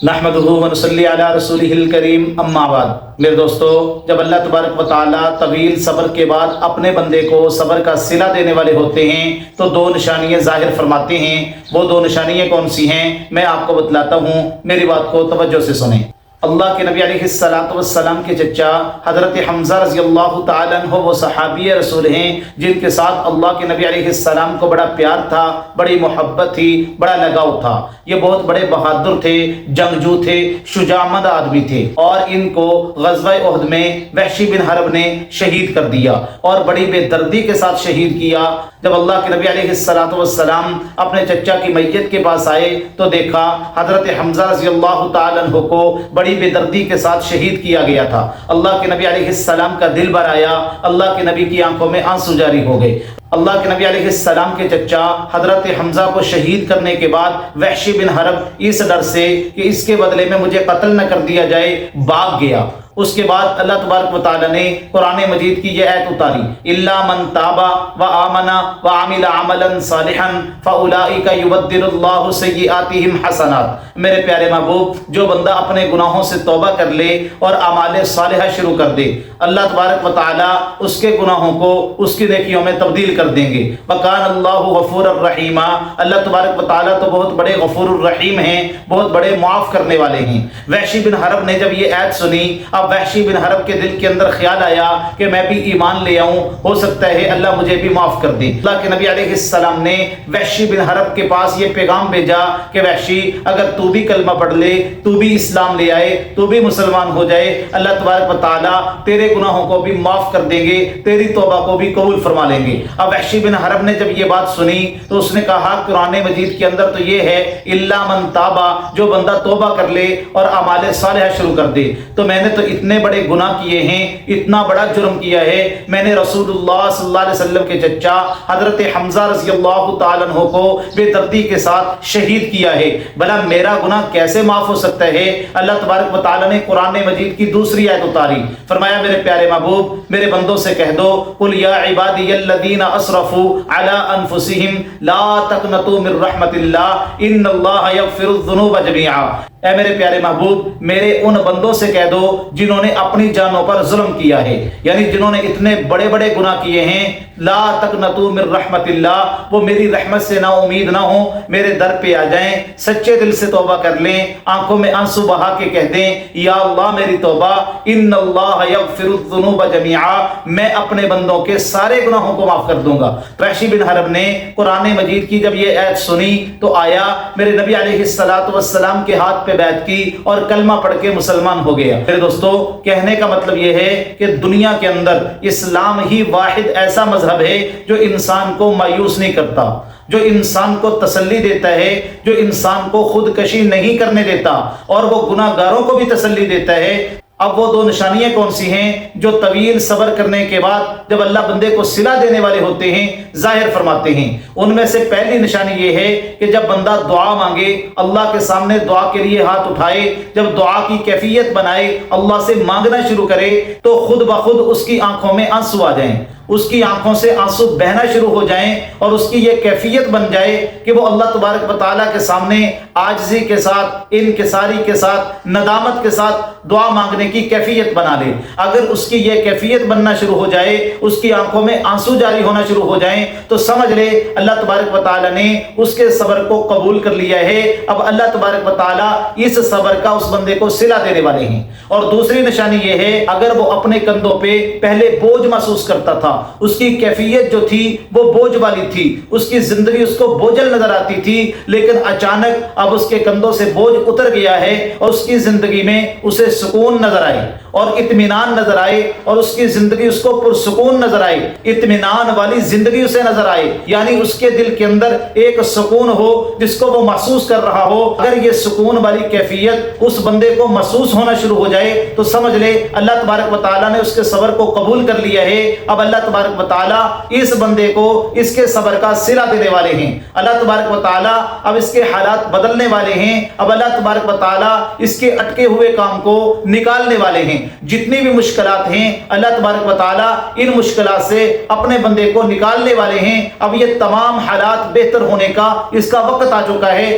نحمدہ ونصلی علی رسولہ الکریم اما بعد۔ میرے دوستو، جب اللہ تبارک و تعالیٰ طویل صبر کے بعد اپنے بندے کو صبر کا صلہ دینے والے ہوتے ہیں تو دو نشانیاں ظاہر فرماتے ہیں۔ وہ دو نشانیاں کون سی ہیں میں آپ کو بتلاتا ہوں، میری بات کو توجہ سے سنیں۔ اللہ کے نبی علیہ السلام کے چچا حضرت حمزہ رضی اللہ تعالیٰ عنہ وہ صحابی رسول ہیں جن کے ساتھ اللہ کے نبی علیہ السلام کو بڑا پیار تھا، بڑی محبت تھی، بڑا لگاؤ تھا۔ یہ بہت بڑے بہادر تھے، جنگجو تھے، شجاعمند آدمی تھے، اور ان کو غزوہ احد میں وحشی بن حرب نے شہید کر دیا اور بڑی بے دردی کے ساتھ شہید کیا۔ جب اللہ کے نبی علیہ السلام اپنے چچا کی میت کے پاس آئے تو دیکھا حضرت حمزہ رضی اللہ تعالیٰ عنہ کو بڑی بے دردی کے ساتھ شہید کیا گیا تھا۔ اللہ کے نبی علیہ السلام کا دل بھر آیا، اللہ کے نبی کی آنکھوں میں آنسو جاری ہو گئے۔ اللہ کے نبی علیہ السلام کے چچا حضرت حمزہ کو شہید کرنے کے بعد وحشی بن حرب اس ڈر سے کہ اس کے بدلے میں مجھے قتل نہ کر دیا جائے بھاگ گیا۔ اس کے بعد اللہ تبارک و تعالی نے قرآن مجید کی یہ آیت اتاری، الا من تاب وآمن وعمل عملا صالحا فاولئک یبدل اللہ سیئاتہم حسنات۔ میرے پیارے محبوب، جو بندہ اپنے گناہوں سے توبہ کر لے اور اعمال صالحہ شروع کر دے، اللہ تبارک و تعالی اس کے گناہوں کو اس کی نیکیوں میں تبدیل کر دیں گے۔ وکان اللہ غفور الرحیم، اللہ تبارک و تعالی تو بہت بڑے غفور الرحیم ہیں، بہت بڑے معاف کرنے والے ہیں۔ وحشی بن حرب نے جب یہ آیت سنی، اب وحشی بن حرب کے دل کے اندر خیال آیا کہ میں بھی ایمان لے آؤں، ہو سکتا ہے اللہ مجھے بھی معاف کر دے۔ اللہ کے نبی علیہ السلام نے وحشی بن حرب کے پاس یہ پیغام بھیجا کہ وحشی، اگر تو بھی کلمہ پڑھ لے، تو بھی اسلام لے آئے، تو بھی مسلمان ہو جائے، اللہ تبارک و تعالیٰ تیرے گناہوں کو بھی معاف کر دیں گے، تیری توبہ کو بھی قبول فرما لیں گے۔ اب وحشی بن حرب نے جب یہ بات سنی تو اس نے کہا قرآن مجید کے اندر تو یہ ہے الا من تابا، جو بندہ توبہ کر لے اور اعمال صالحہ شروع کر دے۔ تو میں نے تو اتنے بڑے گناہ کیے ہیں، اتنا بڑا جرم کیا ہے، میں نے رسول اللہ صلی اللہ علیہ وسلم کے چچا حضرت حمزہ رضی اللہ تعالیٰ عنہ کو بے دردی کے ساتھ شہید کیا ہے، بھلا میرا گناہ کیسے معاف ہو سکتا ہے؟ اللہ تبارک و تعالیٰ نے قرآن مجید کی دوسری آیت اتاری، فرمایا میرے پیارے محبوب، میرے بندوں سے کہہ دو، قل یا عبادی الذین اسرفوا علی انفسہم لا تقنطوا من رحمت اللہ ان اللہ یغفر الذنوب جمیعا۔ اے میرے پیارے محبوب، میرے ان بندوں سے کہہ دو جنہوں نے اپنی جانوں پر ظلم کیا ہے، یعنی جنہوں نے اتنے بڑے بڑے گناہ کیے ہیں، لا تقنطوا من رحمت اللہ، وہ میری رحمت سے نا امید نہ ہوں، میرے در پہ آ جائیں، سچے دل سے توبہ کر لیں، آنکھوں میں آنسو بہا کے کہہ دیں یا اللہ میری توبہ، ان اللہ یغفر الذنوب جمیعا، میں اپنے بندوں کے سارے گناہوں کو معاف کر دوں گا۔ وحشی بن حرب نے قرآن مجید کی جب یہ آیت سنی تو آیا، میرے نبی علیہ السلام کے ہاتھ پہ بیعت کی اور کلمہ پڑھ کے مسلمان ہو گیا۔ میرے دوستو، کہنے کا مطلب یہ ہے کہ دنیا کے اندر اسلام ہی واحد ایسا مذہب ہے جو انسان کو مایوس نہیں کرتا، جو انسان کو تسلی دیتا ہے، جو انسان کو خودکشی نہیں کرنے دیتا اور وہ گناہ گاروں کو بھی تسلی دیتا ہے۔ اب وہ دو نشانیاں کون سی ہیں جو طویل صبر کرنے کے بعد جب اللہ بندے کو صلہ دینے والے ہوتے ہیں ظاہر فرماتے ہیں؟ ان میں سے پہلی نشانی یہ ہے کہ جب بندہ دعا مانگے، اللہ کے سامنے دعا کے لیے ہاتھ اٹھائے، جب دعا کی کیفیت بنائے، اللہ سے مانگنا شروع کرے تو خود بخود اس کی آنکھوں میں آنسو آ جائیں، اس کی آنکھوں سے آنسو بہنا شروع ہو جائیں اور اس کی یہ کیفیت بن جائے کہ وہ اللہ تبارک و تعالیٰ کے سامنے عاجزی کے ساتھ، انکساری کے ساتھ، ندامت کے ساتھ دعا مانگنے کی کیفیت بنا لے۔ اگر اس کی یہ کیفیت بننا شروع ہو جائے، اس کی آنکھوں میں آنسو جاری ہونا شروع ہو جائیں تو سمجھ لے اللہ تبارک و تعالیٰ نے اس کے صبر کو قبول کر لیا ہے۔ اب اللہ تبارک و تعالیٰ اس صبر کا اس بندے کو صلہ دینے والے ہیں۔ اور دوسری نشانی یہ ہے، اگر وہ اپنے کندھوں پہ پہلے بوجھ محسوس کرتا تھا، اس کی کیفیت جو تھی وہ بوجھ والی تھی، اس کی زندگی اس کو بوجھل نظر آتی تھی، لیکن اچانک اب اس کے کندھوں سے بوجھ اتر گیا ہے اور اس کی زندگی میں اسے سکون نظر آئے اور اطمینان نظر آئے اور اس کی زندگی اس کو پرسکون نظر آئے، اطمینان والی زندگی اسے نظر آئے، یعنی اس کے دل کے اندر ایک سکون ہو جس کو وہ محسوس کر رہا ہو۔ اگر یہ سکون والی کیفیت اس بندے کو محسوس ہونا شروع ہو جائے تو سمجھ لے اللہ تبارک و تعالیٰ نے اس کے صبر کو قبول کر لیا ہے۔ اب اللہ تبارک و تعالیٰ اس بندے کو اس کے صبر کا صلہ دینے والے ہیں، اللہ تبارک و تعالیٰ اب اس کے حالات بدلنے والے ہیں، اب اللہ تبارک و تعالیٰ اس کے اٹکے ہوئے کام کو نکالنے والے ہیں۔ جتنی بھی مشکلات ہیں اللہ تبارک و تعالیٰ ان مشکلات سے اپنے بندے کو نکالنے والے ہیں۔ اب یہ تمام حالات بہتر ہونے کا اس کا وقت آ چکا ہے۔